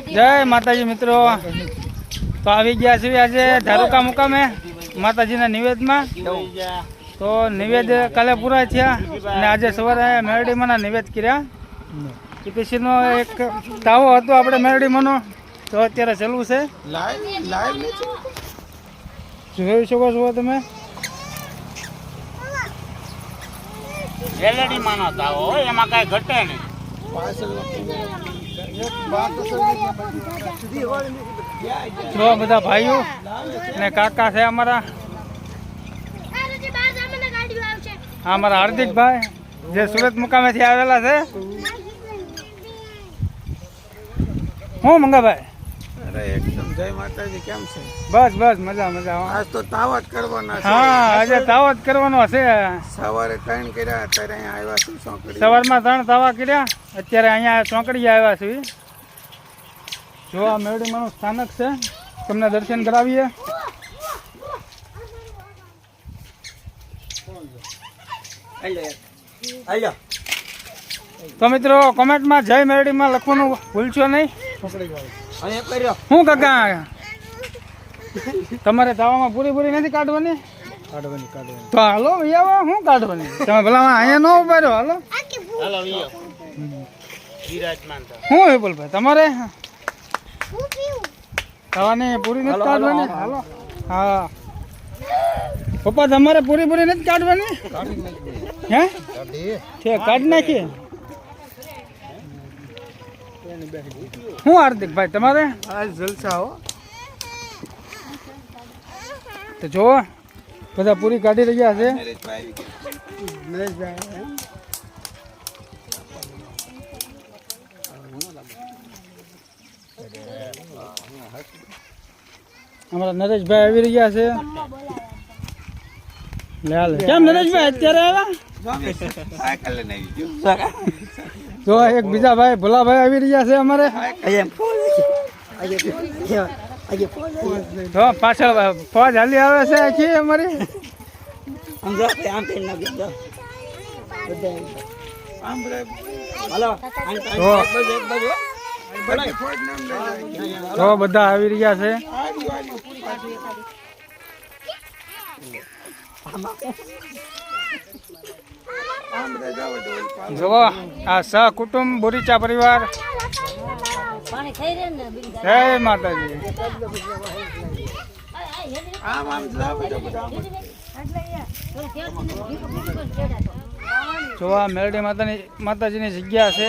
જય માતાજી મિત્રો, તો આવી ગયા છીએ આજે ધારુકા મુકામે માતાજીના નિવેદમાં. તો નિવેદ કાલે પૂરા થયા અને આજે સવારે મેરડીમાંના નિવેદ કર્યા. પીપીસીનો એક તાવો હતો આપણે મેરડીમાંનો, તો અત્યારે ચાલુ છે. જોઈ શકો છો તમે, એલડી માનો તાવો હોય એમાં કાંઈ ઘટે નહીં. જો બધા ભાઈઓ ને કાકા છે અમારા, અમારા હાર્દિકભાઈ જે સુરત મુકામેથી આવેલા છે. હું મંગાભાઈ? અરે એકદમ જય માતાજી, કેમ છે? બસ બસ મજા મજા. આજ તો તાવા જ કરવાના છે. હા આજે તાવો જ કરવાનો છે. સવારે 3 કર્યા, અત્યારે અહીંયા આવ્યા છું ચોકડી. સવારમાં 3 તાવા કર્યા, અત્યારે અહીંયા ચોકડીએ આવ્યા છીએ. જો આ મેરડીમાંનું સ્થાનક છે, તમને દર્શન કરાવીએ. તો મિત્રો કોમેન્ટમાં જય મેરડીમાં લખવાનું ભૂલશો નહીં. શું કાકા તમારે તાવામાં પૂરી નથી કાઢવાની? તો હાલો આવો, શું કાઢવાની? તમે ભલા અહીંયા ન ઉભા રહ્યો, હાલો. હાલો વિરાજમાન શું વિપુલભાઈ તમારે તાવાની પૂરી નથી કાઢવાની? હાલો. હા પપ્પા તમારે પૂરી નથી કાઢવાની? હે ઠીક, કાઢી નાખીએ. શું હાર્દિકભાઈ તમારે? આજ જલસા હો. તો જો બધા પૂરી કાઢી રહ્યા છે. અમારા નરેશભાઈ આવી રહ્યા છે. કેમ નરેશભાઈ અત્યારે આવ્યા? જો એક બીજા ભાઈ ભોલાભાઈ આવી રહ્યા છે અમારે. તો પાછળ ફોજ હાલી આવે છે આખી અમારી. તો બધા આવી રહ્યા છે. જો આ સહકુટુંબ બોરીચા પરિવાર. જય માતાજી. જો આ મેરડી માતાજીની જગ્યા છે.